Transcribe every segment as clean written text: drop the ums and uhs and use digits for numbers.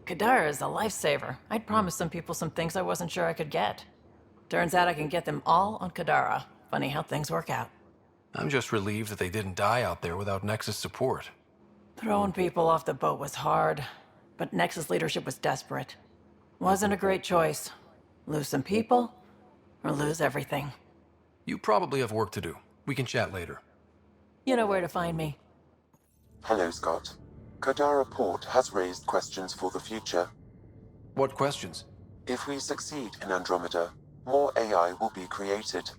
Kadara is a lifesaver. I'd promised some people some things I wasn't sure I could get. Turns out I can get them all on Kadara. Funny how things work out. I'm just relieved that they didn't die out there without Nexus support. Throwing people off the boat was hard, but Nexus leadership was desperate. Wasn't a great choice. Lose some people, or lose everything. You probably have work to do. We can chat later. You know where to find me. Hello, Scott. Kadara Port has raised questions for the future. What questions? If we succeed in Andromeda, more AI will be created.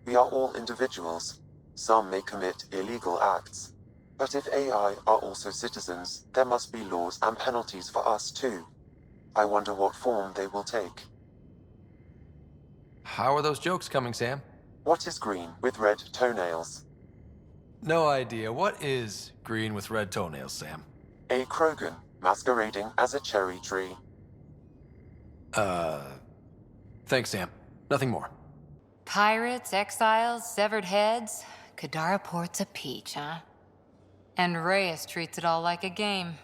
We are all individuals. Some may commit illegal acts. But if AI are also citizens, there must be laws and penalties for us too. I wonder what form they will take. How are those jokes coming, Sam? What is green with red toenails? No idea. What is green with red toenails, Sam? A Krogan masquerading as a cherry tree. Thanks, Sam. Nothing more. Pirates, exiles, severed heads. Kadara Port's a peach, huh? And Reyes treats it all like a game.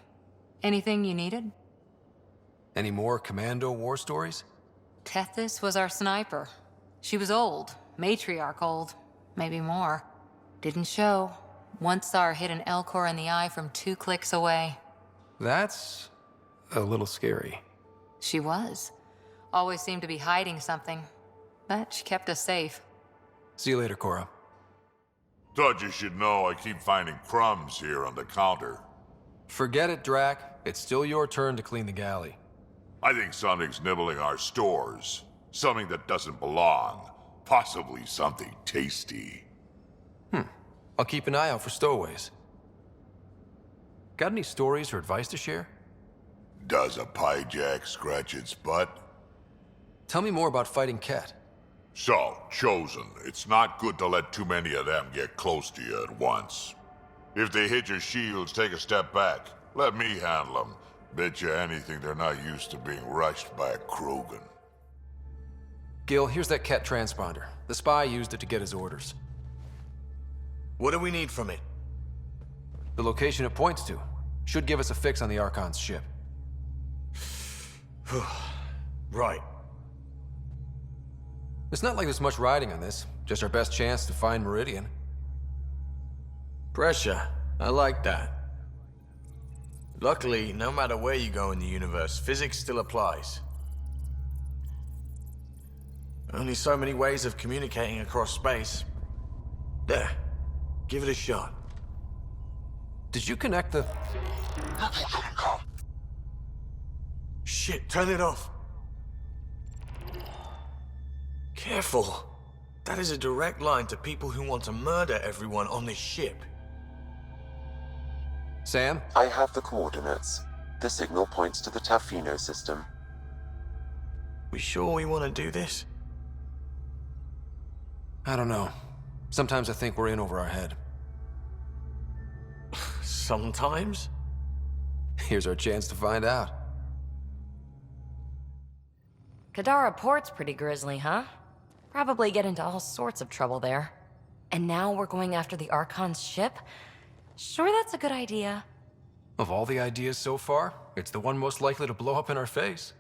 Anything you needed? Any more Commando war stories? Tethys was our sniper. She was old, matriarch old, maybe more. Didn't show. Once saw her hit an Elcor in the eye from 2 clicks away. That's a little scary. She was. Always seemed to be hiding something. But she kept us safe. See you later, Cora. Thought you should know I keep finding crumbs here on the counter. Forget it, Drac. It's still your turn to clean the galley. I think something's nibbling our stores. Something that doesn't belong. Possibly something tasty. I'll keep an eye out for stowaways. Got any stories or advice to share? Does a pyjak scratch its butt? Tell me more about fighting Ket. So, Chosen, it's not good to let too many of them get close to you at once. If they hit your shields, take a step back. Let me handle them. Bet you anything they're not used to being rushed by a Krogan. Gil, here's that Ket transponder. The spy used it to get his orders. What do we need from it? The location it points to should give us a fix on the Archon's ship. Right. It's not like there's much riding on this. Just our best chance to find Meridian. Pressure. I like that. Luckily, no matter where you go in the universe, physics still applies. Only so many ways of communicating across space. There. Give it a shot. Did you connect the... Shit, turn it off. Careful. That is a direct line to people who want to murder everyone on this ship. Sam? I have the coordinates. The signal points to the Tafino system. We sure we want to do this? I don't know. Sometimes I think we're in over our head. Sometimes? Here's our chance to find out. Kadara Port's pretty grisly, huh? Probably get into all sorts of trouble there. And now we're going after the Archon's ship? Sure that's a good idea. Of all the ideas so far, it's the one most likely to blow up in our face.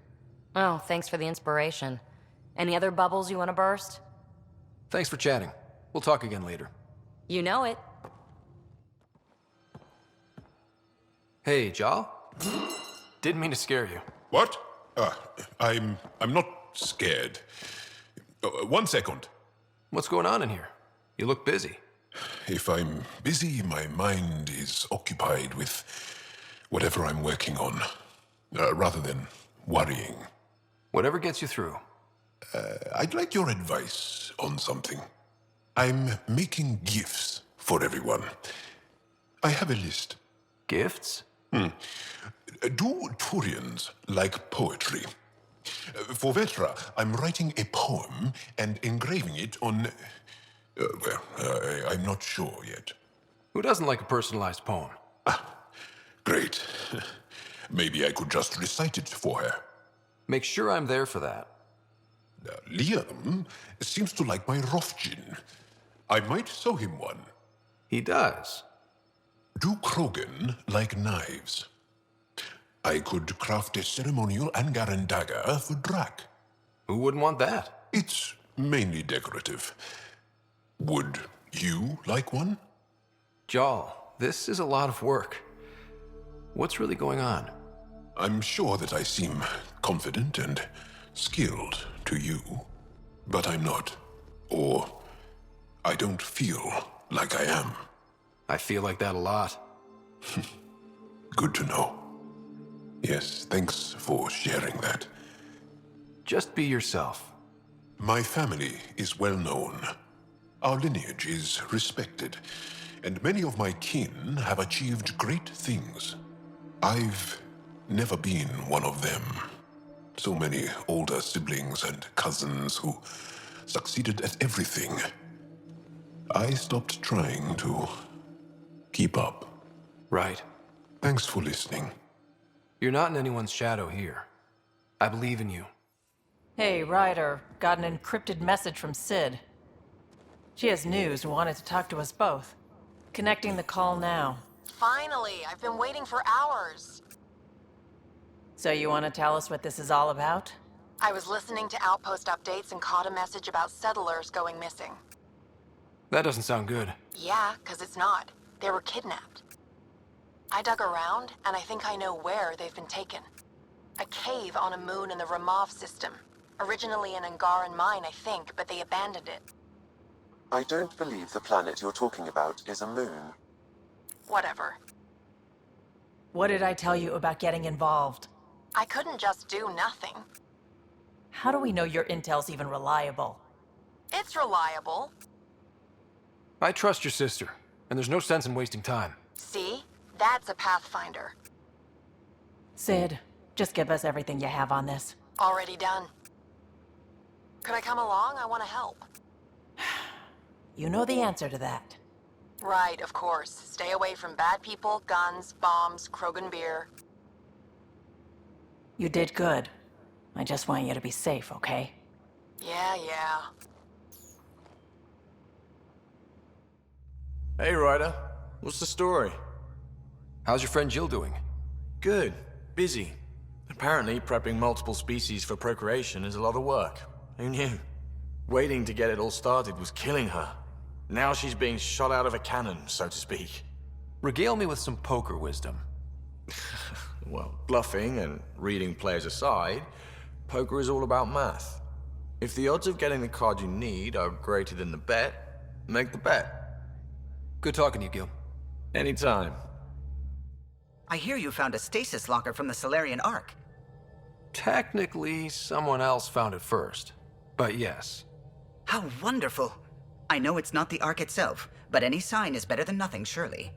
Oh, thanks for the inspiration. Any other bubbles you want to burst? Thanks for chatting. We'll talk again later. You know it. Hey, Jal? Didn't mean to scare you. What? I'm not scared. 1 second. What's going on in here? You look busy. If I'm busy, my mind is occupied with whatever I'm working on, rather than worrying. Whatever gets you through. I'd like your advice on something. I'm making gifts for everyone. I have a list. Gifts? Do Turians like poetry? For Vetra, I'm writing a poem and engraving it on... I'm not sure yet. Who doesn't like a personalized poem? Great. Maybe I could just recite it for her. Make sure I'm there for that. Liam seems to like my Rofgin. I might sew him one. He does. Do Krogan like knives? I could craft a ceremonial Angaran dagger for Drac. Who wouldn't want that? It's mainly decorative. Would you like one? Jarl, this is a lot of work. What's really going on? I'm sure that I seem confident and skilled to you, but I'm not. Or I don't feel like I am. I feel like that a lot. Good to know. Yes, thanks for sharing that. Just be yourself. My family is well known. Our lineage is respected, and many of my kin have achieved great things. I've never been one of them. So many older siblings and cousins who succeeded at everything. I stopped trying to keep up. Right. Thanks for listening. You're not in anyone's shadow here. I believe in you. Hey, Ryder, got an encrypted message from Sid. She has news and wanted to talk to us both. Connecting the call now. Finally, I've been waiting for hours. So you want to tell us what this is all about? I was listening to Outpost updates and caught a message about settlers going missing. That doesn't sound good. Yeah, 'cause it's not. They were kidnapped. I dug around, and I think I know where they've been taken. A cave on a moon in the Ramov system. Originally an Angaran mine, I think, but they abandoned it. I don't believe the planet you're talking about is a moon. Whatever. What did I tell you about getting involved? I couldn't just do nothing. How do we know your intel's even reliable? It's reliable. I trust your sister, and there's no sense in wasting time. See? That's a Pathfinder. Sid, just give us everything you have on this. Already done. Could I come along? I want to help. You know the answer to that. Right, of course. Stay away from bad people, guns, bombs, Krogan beer. You did good. I just want you to be safe, okay? Yeah. Hey, Ryder. What's the story? How's your friend Jill doing? Good. Busy. Apparently, prepping multiple species for procreation is a lot of work. Who knew? Waiting to get it all started was killing her. Now she's being shot out of a cannon, so to speak. Regale me with some poker wisdom. Well, bluffing and reading players aside, poker is all about math. If the odds of getting the card you need are greater than the bet, make the bet. Good talking to you, Gil. Anytime. I hear you found a stasis locker from the Solarian Ark. Technically, someone else found it first. But yes. How wonderful. I know it's not the Ark itself, but any sign is better than nothing, surely.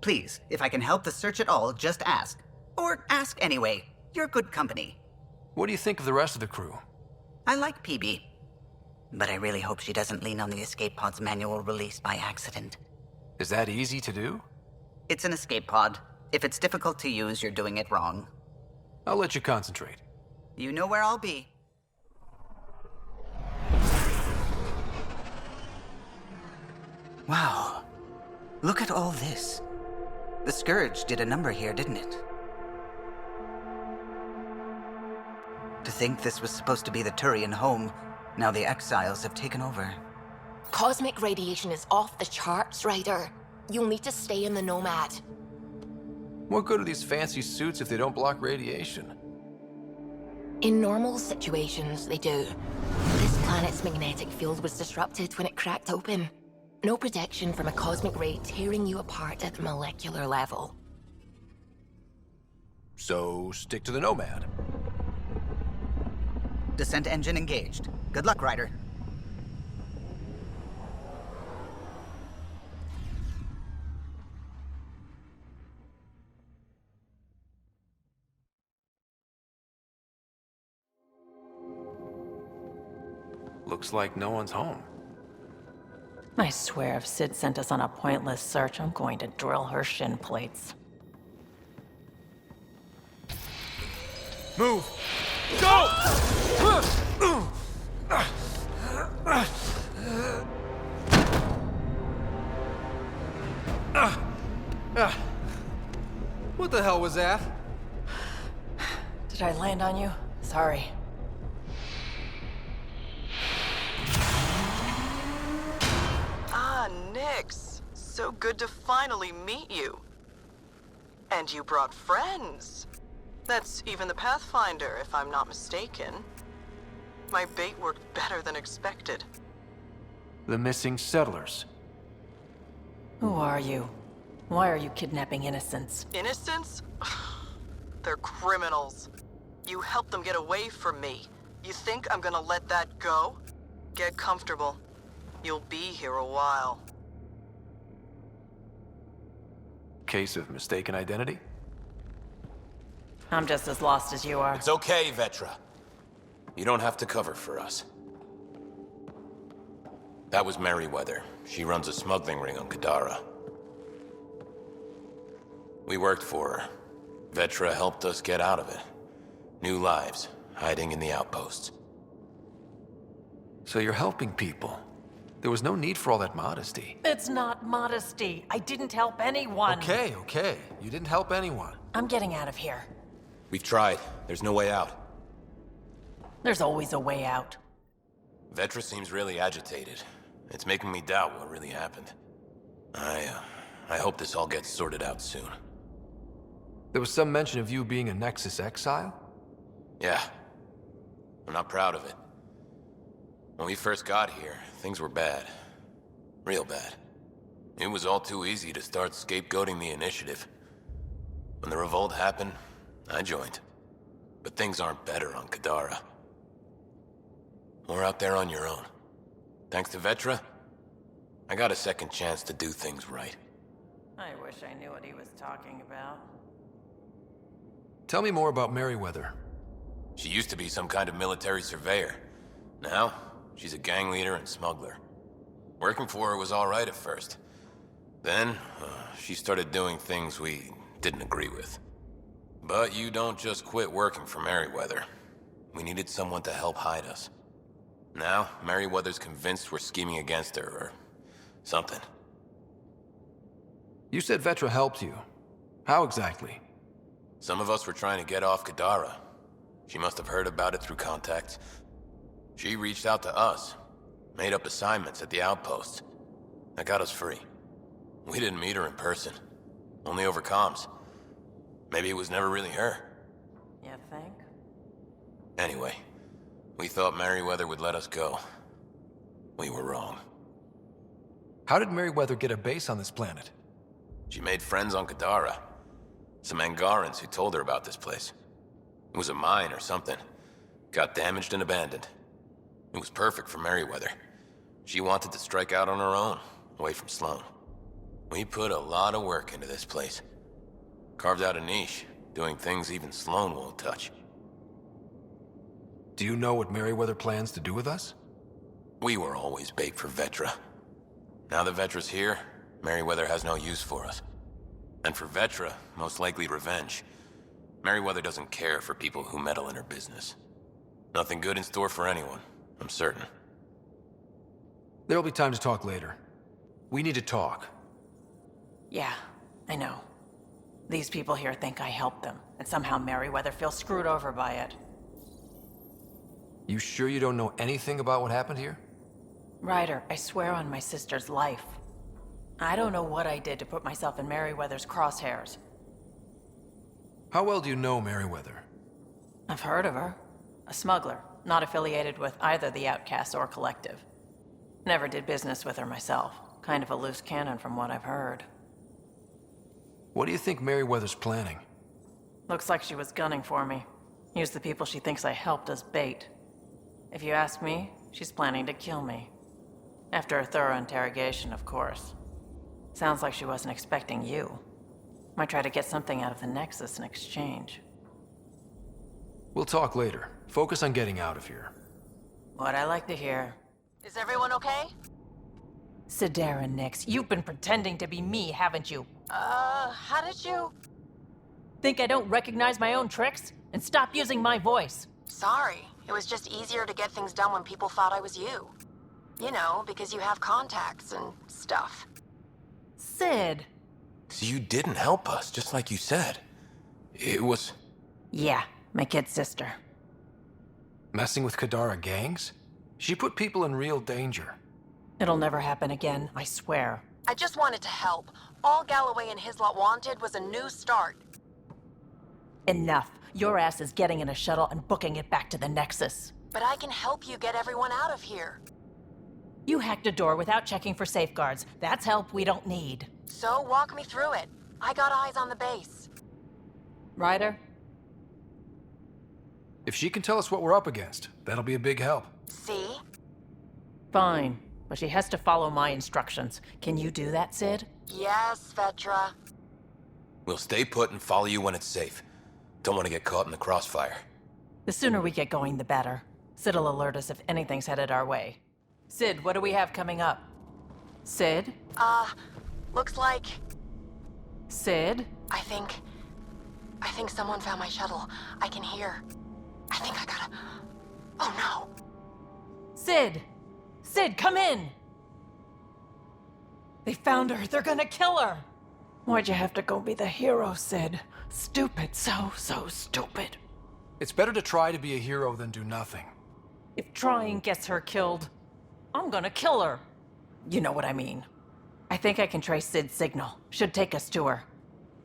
Please, if I can help the search at all, just ask. Or ask anyway. You're good company. What do you think of the rest of the crew? I like PB. But I really hope she doesn't lean on the escape pod's manual release by accident. Is that easy to do? It's an escape pod. If it's difficult to use, you're doing it wrong. I'll let you concentrate. You know where I'll be. Wow. Look at all this. The Scourge did a number here, didn't it? To think this was supposed to be the Turian home, now the exiles have taken over. Cosmic radiation is off the charts, Ryder. You'll need to stay in the Nomad. What good are these fancy suits if they don't block radiation? In normal situations, they do. This planet's magnetic field was disrupted when it cracked open. No protection from a cosmic ray tearing you apart at the molecular level. So, stick to the Nomad. Descent engine engaged. Good luck, Ryder. Looks like no one's home. I swear if Sid sent us on a pointless search, I'm going to drill her shin plates. Move! Go! What the hell was that? Did I land on you? Sorry. Ah, Nyx. So good to finally meet you. And you brought friends. That's even the Pathfinder, if I'm not mistaken. My bait worked better than expected. The missing settlers. Who are you? Why are you kidnapping innocents? Innocents? They're criminals. You helped them get away from me. You think I'm gonna let that go? Get comfortable. You'll be here a while. Case of mistaken identity? I'm just as lost as you are. It's okay, Vetra. You don't have to cover for us. That was Merryweather. She runs a smuggling ring on Kadara. We worked for her. Vetra helped us get out of it. New lives, hiding in the outposts. So you're helping people. There was no need for all that modesty. It's not modesty. I didn't help anyone. Okay. You didn't help anyone. I'm getting out of here. We've tried. There's no way out. There's always a way out. Vetra seems really agitated. It's making me doubt what really happened. I hope this all gets sorted out soon. There was some mention of you being a Nexus exile? Yeah. I'm not proud of it. When we first got here, things were bad. Real bad. It was all too easy to start scapegoating the initiative. When the revolt happened, I joined. But things aren't better on Kadara. Or out there on your own. Thanks to Vetra, I got a second chance to do things right. I wish I knew what he was talking about. Tell me more about Merryweather. She used to be some kind of military surveyor. Now, she's a gang leader and smuggler. Working for her was all right at first. Then, she started doing things we didn't agree with. But you don't just quit working for Merryweather. We needed someone to help hide us. Now, Merryweather's convinced we're scheming against her, or something. You said Vetra helped you. How exactly? Some of us were trying to get off Kadara. She must have heard about it through contacts. She reached out to us, made up assignments at the Outpost. That got us free. We didn't meet her in person, only over comms. Maybe it was never really her. You think? Anyway, we thought Merryweather would let us go. We were wrong. How did Merryweather get a base on this planet? She made friends on Kadara. Some Angarans who told her about this place. It was a mine or something. Got damaged and abandoned. It was perfect for Merryweather. She wanted to strike out on her own, away from Sloan. We put a lot of work into this place. Carved out a niche, doing things even Sloan won't touch. Do you know what Merryweather plans to do with us? We were always bait for Vetra. Now that Vetra's here, Merryweather has no use for us. And for Vetra, most likely revenge. Merryweather doesn't care for people who meddle in her business. Nothing good in store for anyone, I'm certain. There'll be time to talk later. We need to talk. Yeah, I know. These people here think I helped them, and somehow Merryweather feels screwed over by it. You sure you don't know anything about what happened here? Ryder, I swear on my sister's life. I don't know what I did to put myself in Merryweather's crosshairs. How well do you know Merryweather? I've heard of her. A smuggler, not affiliated with either the Outcasts or Collective. Never did business with her myself. Kind of a loose cannon from what I've heard. What do you think Merryweather's planning? Looks like she was gunning for me. Use the people she thinks I helped as bait. If you ask me, she's planning to kill me. After a thorough interrogation, of course. Sounds like she wasn't expecting you. Might try to get something out of the Nexus in exchange. We'll talk later. Focus on getting out of here. What I like to hear. Is everyone okay? Sidera Nyx, you've been pretending to be me, haven't you? How did you... Think I don't recognize my own tricks? And stop using my voice. Sorry. It was just easier to get things done when people thought I was you. You know, because you have contacts and stuff. Sid. So you didn't help us, just like you said. It was... Yeah, My kid's sister. Messing with Kadara gangs? She put people in real danger. It'll never happen again, I swear. I just wanted to help. All Galloway and his lot wanted was a new start. Enough. Your ass is getting in a shuttle and booking it back to the Nexus. But I can help you get everyone out of here. You hacked a door without checking for safeguards. That's help we don't need. So walk me through it. I got eyes on the base. Ryder? If she can tell us what we're up against, that'll be a big help. See? Fine, but she has to follow my instructions. Can you do that, Sid? Yes, Vetra. We'll stay put and follow you when it's safe. Don't want to get caught in the crossfire. The sooner we get going, the better. Sid'll alert us if anything's headed our way. Sid, what do we have coming up? Sid? Looks like... Sid? I think someone found my shuttle. I can hear. I think I gotta... Oh no! Sid! Sid, come in! They found her. They're gonna kill her! Why'd you have to go be the hero, Sid? Stupid. So stupid. It's better to try to be a hero than do nothing. If trying gets her killed, I'm gonna kill her. You know what I mean. I think I can trace Sid's signal. Should take us to her.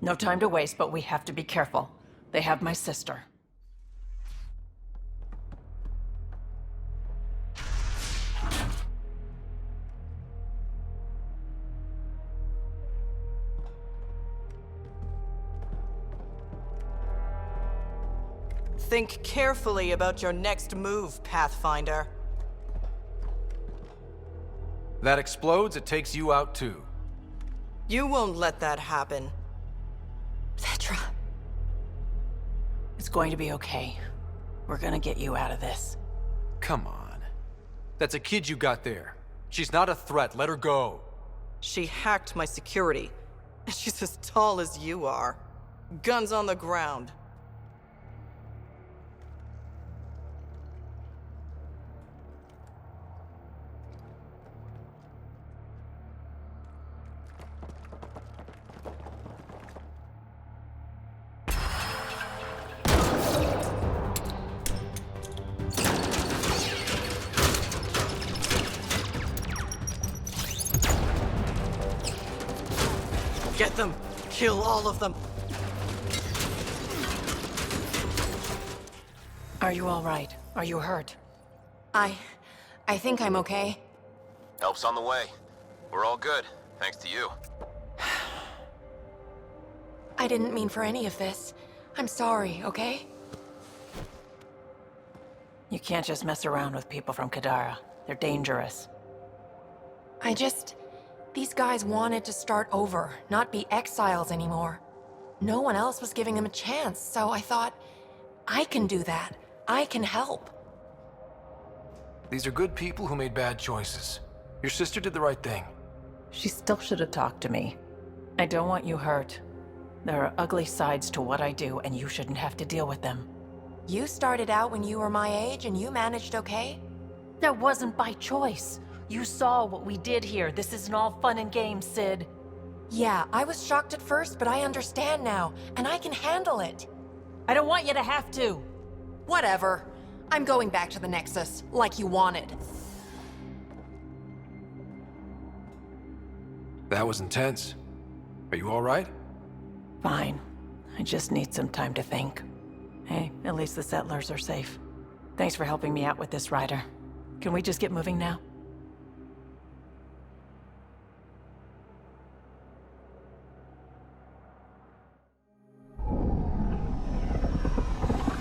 No time to waste, but we have to be careful. They have my sister. Think carefully about your next move, Pathfinder. That explodes, it takes you out too. You won't let that happen. Vetra. It's going to be okay. We're gonna get you out of this. Come on. That's a kid you got there. She's not a threat, let her go. She hacked my security. And she's as tall as you are. Guns on the ground. Get them! Kill all of them! Are you all right? Are you hurt? I think I'm okay. Help's on the way. We're all good, thanks to you. I didn't mean for any of this. I'm sorry, okay? You can't just mess around with people from Kadara. They're dangerous. These guys wanted to start over, not be exiles anymore. No one else was giving them a chance, so I thought, I can do that. I can help. These are good people who made bad choices. Your sister did the right thing. She still should have talked to me. I don't want you hurt. There are ugly sides to what I do, and you shouldn't have to deal with them. You started out when you were my age and you managed okay? That wasn't by choice. You saw what we did here. This isn't all fun and games, Sid. Yeah, I was shocked at first, but I understand now, and I can handle it. I don't want you to have to. Whatever. I'm going back to the Nexus, like you wanted. That was intense. Are you all right? Fine. I just need some time to think. Hey, at least the settlers are safe. Thanks for helping me out with this, Ryder. Can we just get moving now?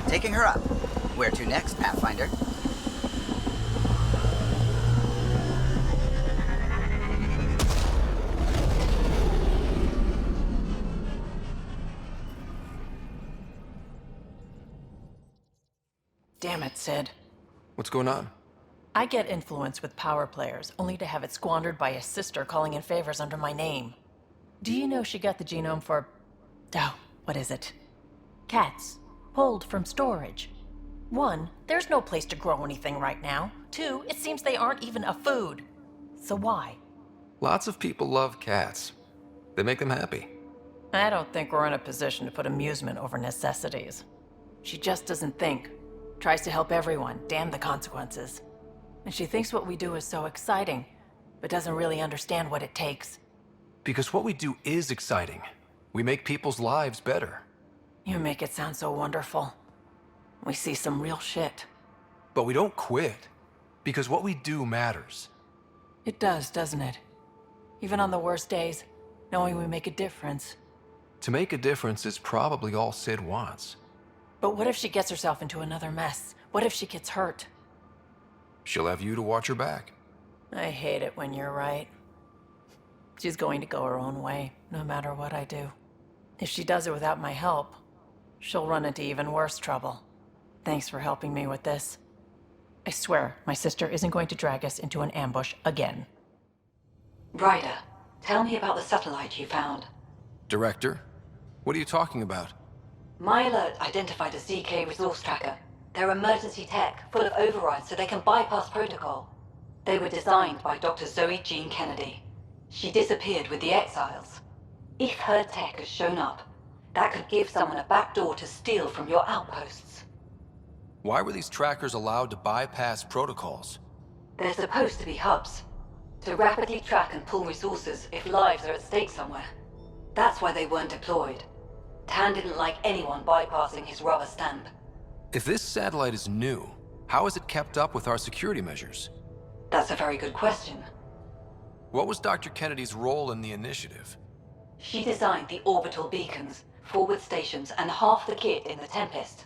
Taking her up. Where to next, Pathfinder? Damn it, Sid. What's going on? I get influence with power players, only to have it squandered by a sister calling in favors under my name. Do you know she got the genome for... oh, what is it? Cats. Pulled from storage. 1, there's no place to grow anything right now. 2, it seems they aren't even a food. So why? Lots of people love cats. They make them happy. I don't think we're in a position to put amusement over necessities. She just doesn't think. Tries to help everyone, damn the consequences. And she thinks what we do is so exciting, but doesn't really understand what it takes. Because what we do is exciting. We make people's lives better. You make it sound so wonderful. We see some real shit. But we don't quit. Because what we do matters. It does, doesn't it? Even on the worst days, knowing we make a difference. To make a difference is probably all Sid wants. But what if she gets herself into another mess? What if she gets hurt? She'll have you to watch her back. I hate it when you're right. She's going to go her own way, no matter what I do. If she does it without my help, she'll run into even worse trouble. Thanks for helping me with this. I swear, my sister isn't going to drag us into an ambush again. Ryder, tell me about the satellite you found. Director? What are you talking about? My alert identified a ZK resource tracker. They're emergency tech, full of overrides so they can bypass protocol. They were designed by Dr. Zoe Jean Kennedy. She disappeared with the exiles. If her tech has shown up, that could give someone a backdoor to steal from your outposts. Why were these trackers allowed to bypass protocols? They're supposed to be hubs, to rapidly track and pull resources if lives are at stake somewhere. That's why they weren't deployed. Tan didn't like anyone bypassing his rubber stamp. If this satellite is new, how is it kept up with our security measures? That's a very good question. What was Dr. Kennedy's role in the initiative? She designed the orbital beacons, forward stations, and half the kit in the Tempest.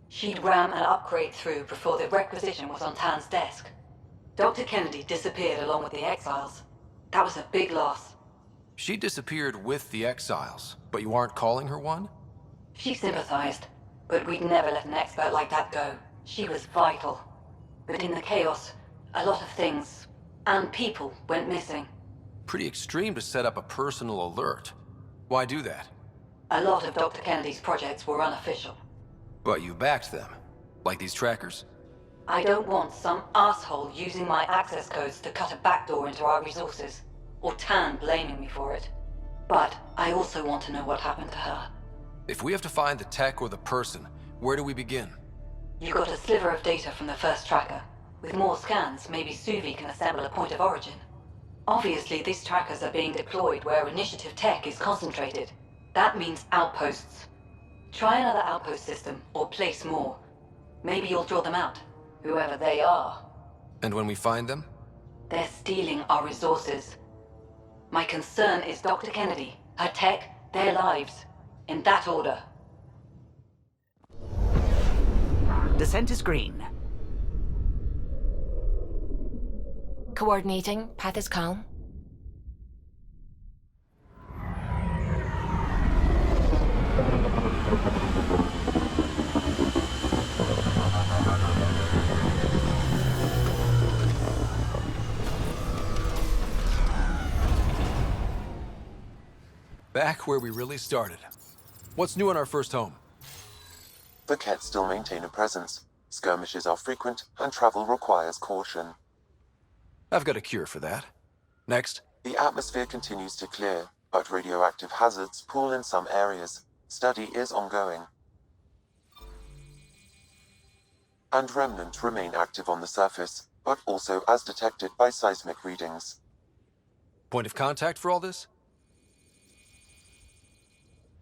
She'd ram an upgrade through before the requisition was on Tan's desk. Dr. Kennedy disappeared along with the exiles. That was a big loss. She disappeared with the exiles, but you aren't calling her one? She sympathized, but we'd never let an expert like that go. She was vital. But in the chaos, a lot of things, and people, went missing. Pretty extreme to set up a personal alert. Why do that? A lot of Dr. Kennedy's projects were unofficial. But you backed them, like these trackers? I don't want some asshole using my access codes to cut a backdoor into our resources, or Tan blaming me for it. But I also want to know what happened to her. If we have to find the tech or the person, where do we begin? You got a sliver of data from the first tracker. With more scans, maybe Suvi can assemble a point of origin. Obviously, these trackers are being deployed where initiative tech is concentrated. That means outposts. Try another outpost system, or place more. Maybe you'll draw them out, whoever they are. And when we find them? They're stealing our resources. My concern is Dr. Kennedy, her tech, their lives. In that order. Descent is green. Coordinating. Path is calm. Back where we really started. What's new in our first home? The Kett still maintain a presence. Skirmishes are frequent, and travel requires caution. I've got a cure for that. Next. The atmosphere continues to clear, but radioactive hazards pool in some areas. Study is ongoing. And remnants remain active on the surface, but also as detected by seismic readings. Point of contact for all this?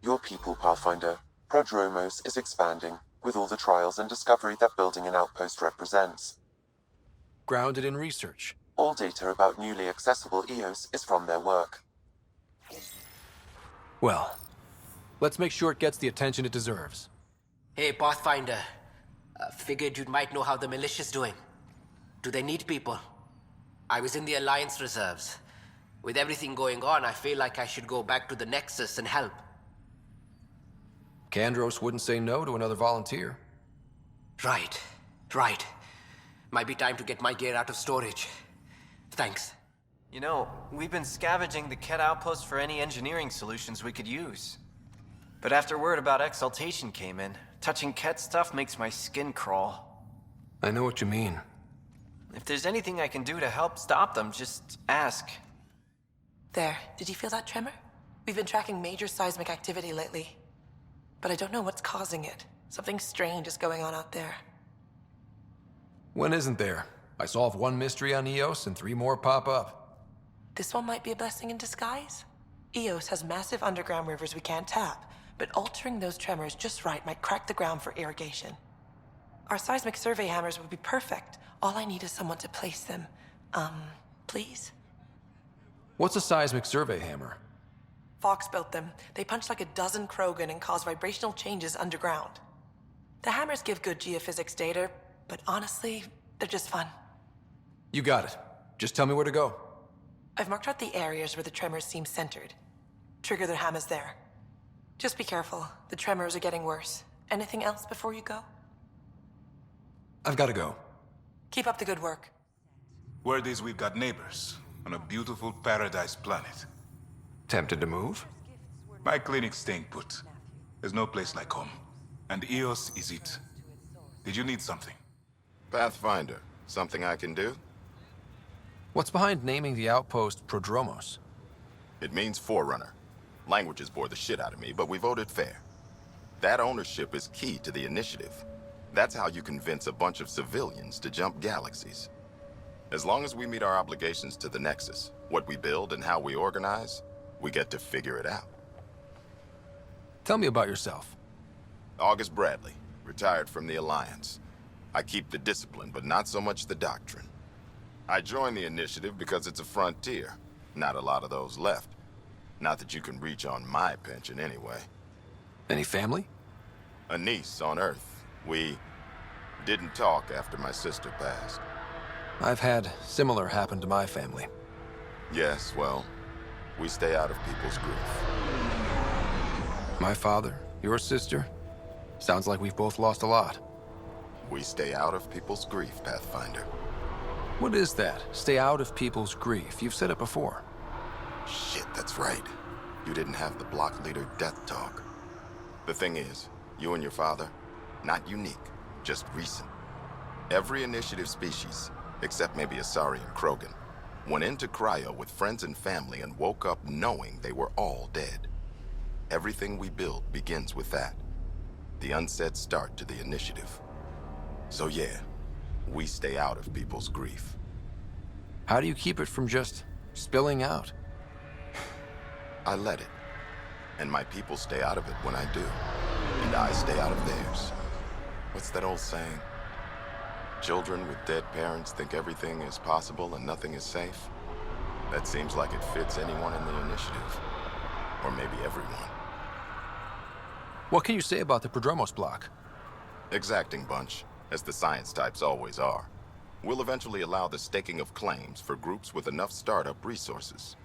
Your people, Pathfinder. Prodromos is expanding, with all the trials and discovery that building an outpost represents. Grounded in research. All data about newly accessible EOS is from their work. Well, let's make sure it gets the attention it deserves. Hey, Pathfinder. Figured you might know how the militia's doing. Do they need people? I was in the Alliance reserves. With everything going on, I feel like I should go back to the Nexus and help. Kandros wouldn't say no to another volunteer. Right. Might be time to get my gear out of storage. Thanks. You know, we've been scavenging the Kett outpost for any engineering solutions we could use. But after word about Exaltation came in, touching Kett stuff makes my skin crawl. I know what you mean. If there's anything I can do to help stop them, just ask. There, did you feel that tremor? We've been tracking major seismic activity lately. But I don't know what's causing it. Something strange is going on out there. When isn't there? I solve one mystery on Eos and 3 more pop up. This one might be a blessing in disguise. Eos has massive underground rivers we can't tap, but altering those tremors just right might crack the ground for irrigation. Our seismic survey hammers would be perfect. All I need is someone to place them. Please? What's a seismic survey hammer? Fox built them. They punch like a dozen Krogan and cause vibrational changes underground. The hammers give good geophysics data, but honestly, they're just fun. You got it. Just tell me where to go. I've marked out the areas where the tremors seem centered. Trigger the hammers there. Just be careful. The tremors are getting worse. Anything else before you go? I've got to go. Keep up the good work. Word is we've got neighbors on a beautiful paradise planet. Tempted to move? My clinic's staying put. There's no place like home. And Eos is it. Did you need something? Pathfinder, something I can do? What's behind naming the outpost Prodromos? It means Forerunner. Languages bore the shit out of me, but we voted fair. That ownership is key to the initiative. That's how you convince a bunch of civilians to jump galaxies. As long as we meet our obligations to the Nexus, what we build and how we organize, we get to figure it out. Tell me about yourself. August Bradley, retired from the Alliance. I keep the discipline, but not so much the doctrine. I joined the initiative because it's a frontier. Not a lot of those left. Not that you can reach on my pension anyway. Any family? A niece on Earth. We didn't talk after my sister passed. I've had similar happen to my family. Yes, well, we stay out of people's grief. My father, your sister? Sounds like we've both lost a lot. We stay out of people's grief, Pathfinder. What is that? Stay out of people's grief. You've said it before. Shit, that's right. You didn't have the block leader death talk. The thing is, you and your father, not unique, just recent. Every initiative species, except maybe Asari and Krogan, went into cryo with friends and family and woke up knowing they were all dead. Everything we build begins with that. The unsaid start to the initiative. So yeah, we stay out of people's grief. How do you keep it from just spilling out? I let it. And my people stay out of it when I do. And I stay out of theirs. What's that old saying? Children with dead parents think everything is possible and nothing is safe? That seems like it fits anyone in the initiative. Or maybe everyone. What can you say about the Prodromos block? Exacting bunch, as the science types always are. We'll eventually allow the staking of claims for groups with enough startup resources.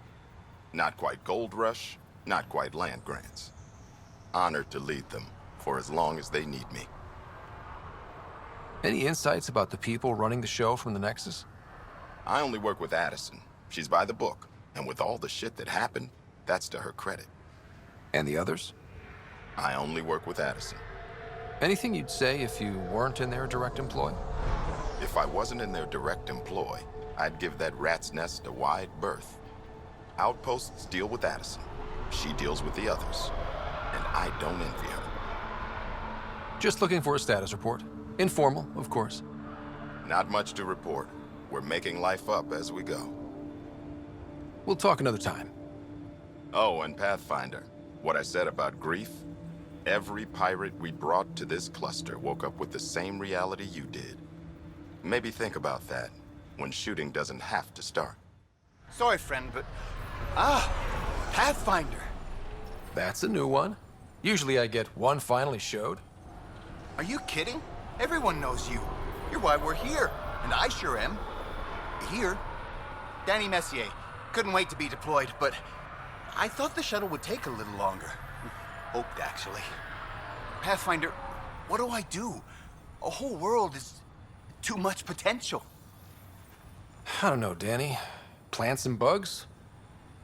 Not quite gold rush, not quite land grants. Honored to lead them for as long as they need me. Any insights about the people running the show from the Nexus? I only work with Addison. She's by the book, and with all the shit that happened, that's to her credit. And the others? I only work with Addison. Anything you'd say if you weren't in their direct employ? If I wasn't in their direct employ, I'd give that rat's nest a wide berth. Outposts deal with Addison. She deals with the others. And I don't envy her. Just looking for a status report. Informal, of course. Not much to report. We're making life up as we go. We'll talk another time. Oh, and Pathfinder, what I said about grief? Every pirate we brought to this cluster woke up with the same reality you did. Maybe think about that when shooting doesn't have to start. Sorry, friend, but... Pathfinder. That's a new one. Usually I get one finally showed. Are you kidding? Everyone knows you. You're why we're here, and I sure am. Here. Danny Messier. Couldn't wait to be deployed, but I thought the shuttle would take a little longer. Hoped, actually. Pathfinder, what do I do? A whole world is too much potential. I don't know, Danny. Plants and bugs?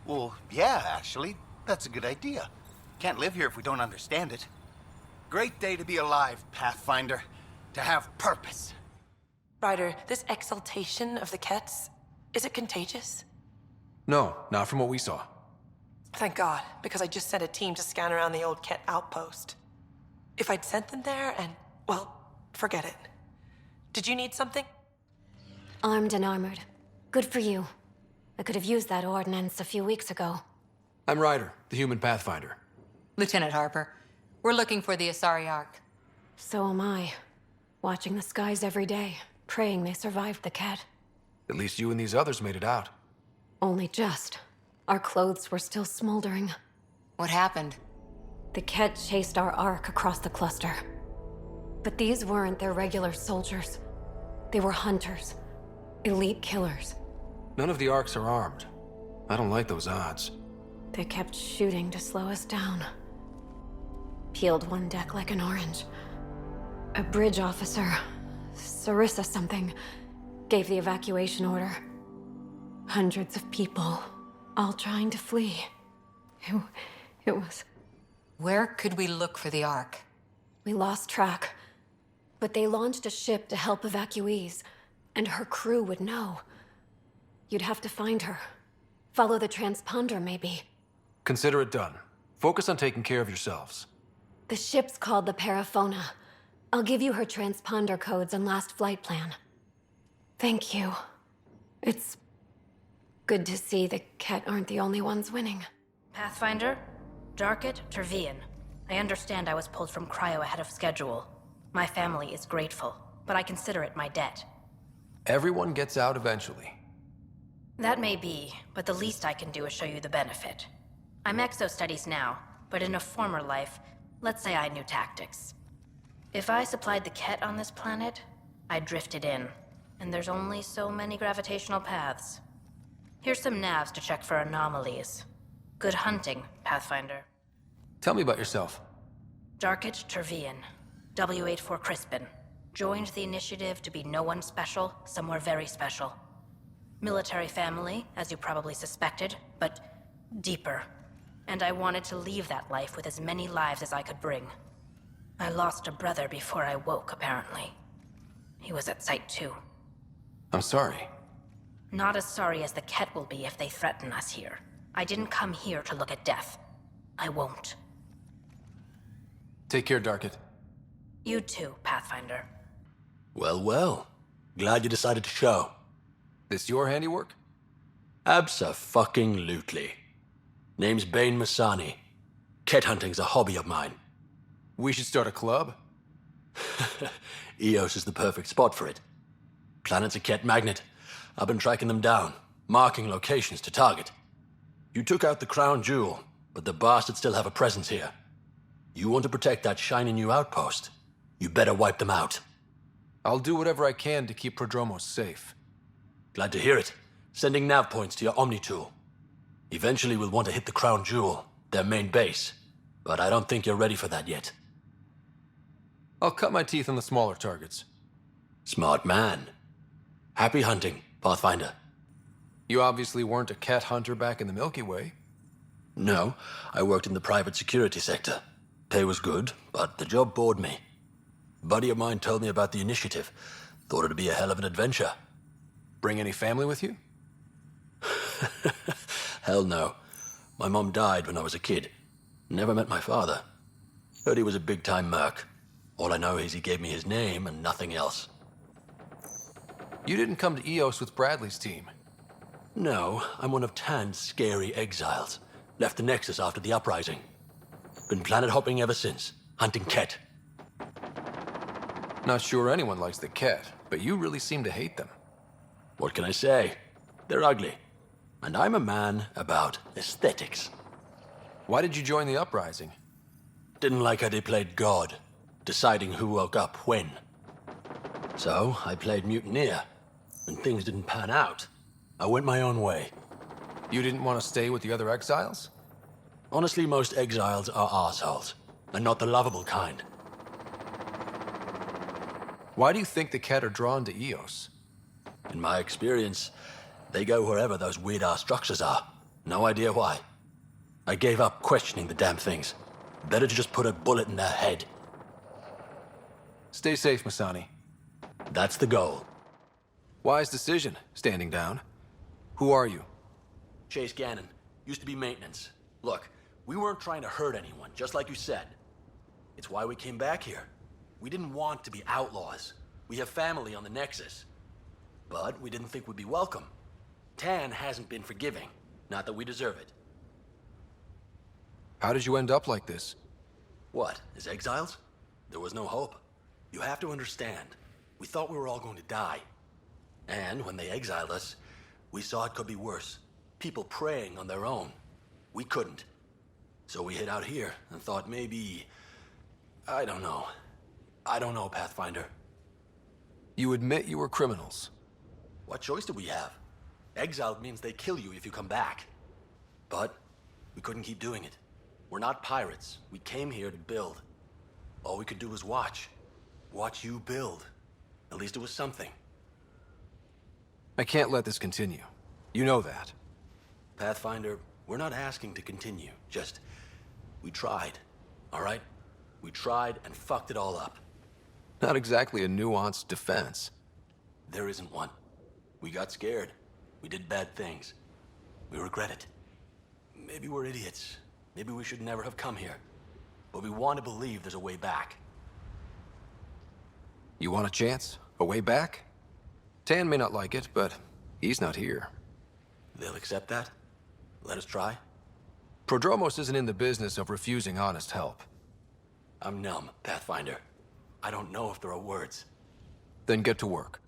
Well, yeah, actually. That's a good idea. Can't live here if we don't understand it. Great day to be alive, Pathfinder. To have purpose. Ryder, this exaltation of the Kets, is it contagious? No, not from what we saw. Thank God, because I just sent a team to scan around the old Ket outpost. if I'd sent them there and, well, forget it. Did you need something? Armed and armored. Good for you. I could have used that ordnance a few weeks ago. I'm Ryder, the human pathfinder. Lieutenant Harper, we're looking for the Asari Ark. So am I. Watching the skies every day, praying they survived the cat. At least you and these others made it out. Only just. Our clothes were still smoldering. What happened? The Ket chased our Ark across the cluster. But these weren't their regular soldiers. They were hunters. Elite killers. None of the Arks are armed. I don't like those odds. They kept shooting to slow us down. Peeled one deck like an orange. A bridge officer, Sarissa something, gave the evacuation order. Hundreds of people, all trying to flee. It was... Where could we look for the Ark? We lost track. But they launched a ship to help evacuees, and her crew would know. You'd have to find her. Follow the transponder, maybe. Consider it done. Focus on taking care of yourselves. The ship's called the Paraphona. I'll give you her transponder codes and last flight plan. Thank you. It's good to see the Ket aren't the only ones winning. Pathfinder? Darket Tervian. I understand I was pulled from Cryo ahead of schedule. My family is grateful, but I consider it my debt. Everyone gets out eventually. That may be, but the least I can do is show you the benefit. I'm exo-studies now, but in a former life, let's say I knew tactics. If I supplied the Ket on this planet, I drifted in, and there's only so many gravitational paths. Here's some navs to check for anomalies. Good hunting, Pathfinder. Tell me about yourself. Darket Tervian, W84 Crispin. Joined the initiative to be no one special, somewhere very special. Military family, as you probably suspected, but deeper. And I wanted to leave that life with as many lives as I could bring. I lost a brother before I woke, apparently. He was at Site 2. I'm sorry. Not as sorry as the Ket will be if they threaten us here. I didn't come here to look at death. I won't. Take care, Darket. You too, Pathfinder. Well, well. Glad you decided to show. This your handiwork? Abso-fucking-lutely. Name's Bane Masani. Ket hunting's a hobby of mine. We should start a club? Eos is the perfect spot for it. Planet's a Ket magnet. I've been tracking them down, marking locations to target. You took out the crown jewel, but the bastards still have a presence here. You want to protect that shiny new outpost? You better wipe them out. I'll do whatever I can to keep Prodromos safe. Glad to hear it. Sending nav points to your Omni tool. Eventually we'll want to hit the crown jewel, their main base. But I don't think you're ready for that yet. I'll cut my teeth on the smaller targets. Smart man. Happy hunting, Pathfinder. You obviously weren't a cat hunter back in the Milky Way. No, I worked in the private security sector. Pay was good, but the job bored me. A buddy of mine told me about the initiative. Thought it'd be a hell of an adventure. Bring any family with you? Hell no. My mom died when I was a kid. Never met my father. Heard he was a big-time merc. All I know is he gave me his name and nothing else. You didn't come to Eos with Bradley's team. No, I'm one of Tan's scary exiles. Left the Nexus after the uprising. Been planet hopping ever since, hunting Ket. Not sure anyone likes the Ket, but you really seem to hate them. What can I say? They're ugly. And I'm a man about aesthetics. Why did you join the uprising? Didn't like how they played God, deciding who woke up when. So I played mutineer. When things didn't pan out, I went my own way. You didn't want to stay with the other exiles? Honestly, most exiles are arseholes, and not the lovable kind. Why do you think the Ket are drawn to Eos? In my experience, they go wherever those weird-ass structures are. No idea why. I gave up questioning the damn things. Better to just put a bullet in their head. Stay safe, Masani. That's the goal. Wise decision, standing down. Who are you? Chase Gannon. Used to be maintenance. Look, we weren't trying to hurt anyone, just like you said. It's why we came back here. We didn't want to be outlaws. We have family on the Nexus. But we didn't think we'd be welcome. Tan hasn't been forgiving. Not that we deserve it. How did you end up like this? What, as exiles? There was no hope. You have to understand, we thought we were all going to die. And when they exiled us, we saw it could be worse. People preying on their own. We couldn't. So we hid out here and thought maybe... I don't know, Pathfinder. You admit you were criminals. What choice did we have? Exiled means they kill you if you come back. But we couldn't keep doing it. We're not pirates. We came here to build. All we could do was watch. Watch you build. At least it was something. I can't let this continue. You know that. Pathfinder, we're not asking to continue. Just, we tried. All right? We tried and fucked it all up. Not exactly a nuanced defense. There isn't one. We got scared. We did bad things. We regret it. Maybe we're idiots. Maybe we should never have come here. But we want to believe there's a way back. You want a chance? A way back? Tan may not like it, but he's not here. They'll accept that? Let us try? Prodromos isn't in the business of refusing honest help. I'm numb, Pathfinder. I don't know if there are words. Then get to work.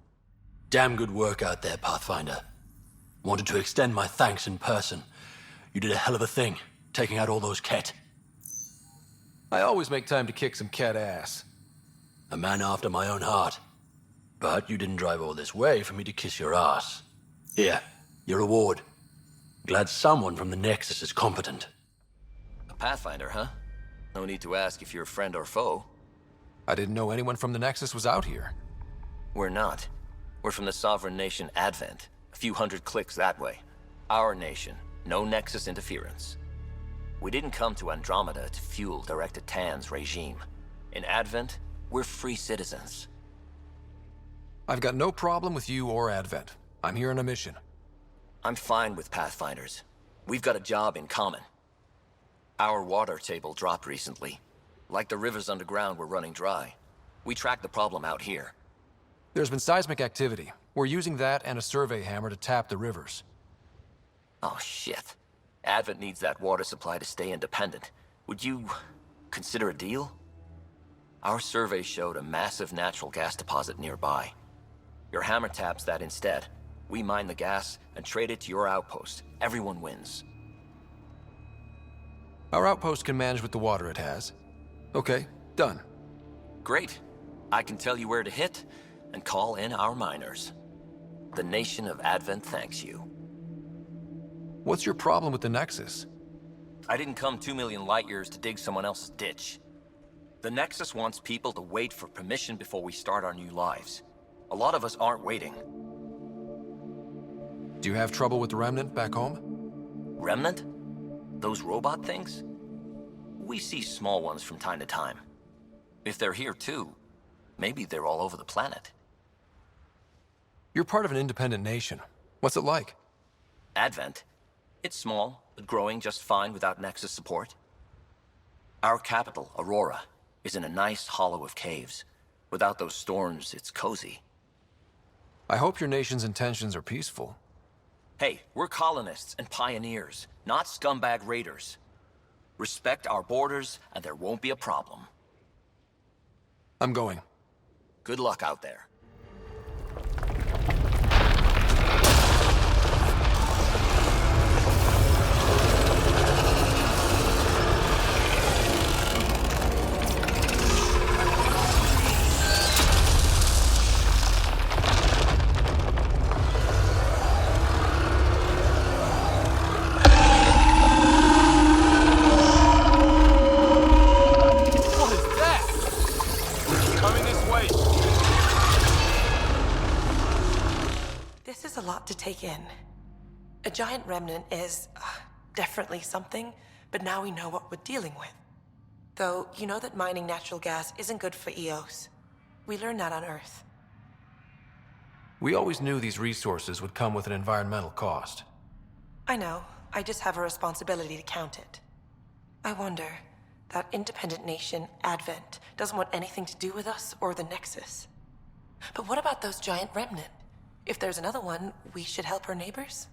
Damn good work out there, Pathfinder. Wanted to extend my thanks in person. You did a hell of a thing, taking out all those Ket. I always make time to kick some Ket ass. A man after my own heart. But you didn't drive all this way for me to kiss your ass. Here, your reward. Glad someone from the Nexus is competent. A Pathfinder, huh? No need to ask if you're friend or foe. I didn't know anyone from the Nexus was out here. We're not. We're from the sovereign nation Advent. A few hundred clicks that way. Our nation. No Nexus interference. We didn't come to Andromeda to fuel Director Tan's regime. In Advent, we're free citizens. I've got no problem with you or Advent. I'm here on a mission. I'm fine with Pathfinders. We've got a job in common. Our water table dropped recently. Like the rivers underground were running dry. We tracked the problem out here. There's been seismic activity. We're using that and a survey hammer to tap the rivers. Oh, shit. Advent needs that water supply to stay independent. Would you consider a deal? Our survey showed a massive natural gas deposit nearby. Your hammer taps that instead. We mine the gas and trade it to your outpost. Everyone wins. Our outpost can manage with the water it has. Okay, done. Great. I can tell you where to hit and call in our miners. The nation of Advent thanks you. What's your problem with the Nexus? I didn't come 2 million light years to dig someone else's ditch. The Nexus wants people to wait for permission before we start our new lives. A lot of us aren't waiting. Do you have trouble with the Remnant back home? Remnant? Those robot things? We see small ones from time to time. If they're here too, maybe they're all over the planet. You're part of an independent nation. What's it like? Advent? It's small, but growing just fine without Nexus support. Our capital, Aurora, is in a nice hollow of caves. Without those storms, it's cozy. I hope your nation's intentions are peaceful. Hey, we're colonists and pioneers, not scumbag raiders. Respect our borders, and there won't be a problem. I'm going. Good luck out there. To take in. A giant remnant is definitely something, but now we know what we're dealing with. Though, you know that mining natural gas isn't good for EOS. We learned that on Earth. We always knew these resources would come with an environmental cost. I know. I just have a responsibility to count it. I wonder, That independent nation, Advent, doesn't want anything to do with us or the Nexus. But what about those giant remnant? If there's another one, we should help our neighbors?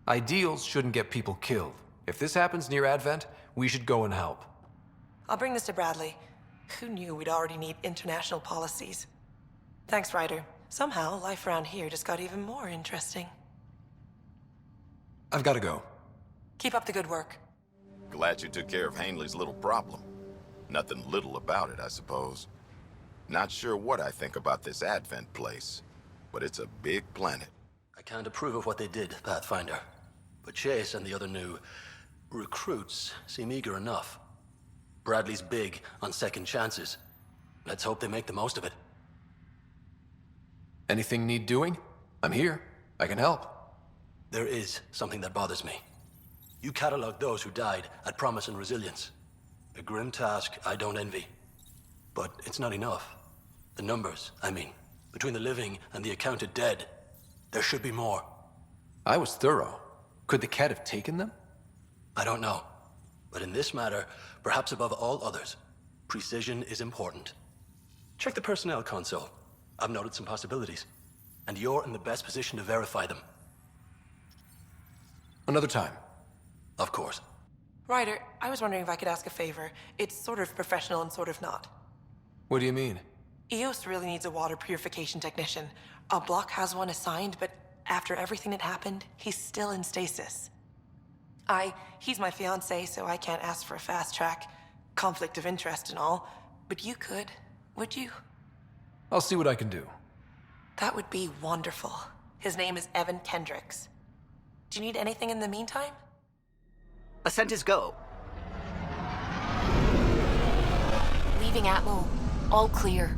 Ideals shouldn't get people killed. If this happens near Advent, we should go and help. I'll bring this to Bradley. Who knew we'd already need international policies? Thanks, Ryder. Somehow, life around here just got even more interesting. I've got to go. Keep up the good work. Glad you took care of Hanley's little problem. Nothing little about it, I suppose. Not sure what I think about this Advent place, but it's a big planet. I can't approve of what they did, Pathfinder. But Chase and the other new recruits seem eager enough. Bradley's big on second chances. Let's hope they make the most of it. Anything need doing? I'm here. I can help. There is something that bothers me. You cataloged those who died at Promise and Resilience. A grim task I don't envy. But it's not enough. The numbers, I mean, between the living and the accounted dead, there should be more. I was thorough. Could the Cat have taken them? I don't know. But in this matter, perhaps above all others, precision is important. Check the personnel console. I've noted some possibilities. And you're in the best position to verify them. Another time. Of course. Ryder, I was wondering if I could ask a favor. It's sort of professional and sort of not. What do you mean? EOS really needs a water purification technician. Our block has one assigned, but after everything that happened, he's still in stasis. He's my fiancé, so I can't ask for a fast track. Conflict of interest and all. But you could, would you? I'll see what I can do. That would be wonderful. His name is Evan Kendricks. Do you need anything in the meantime? Ascent is go. Leaving Atmo. All clear.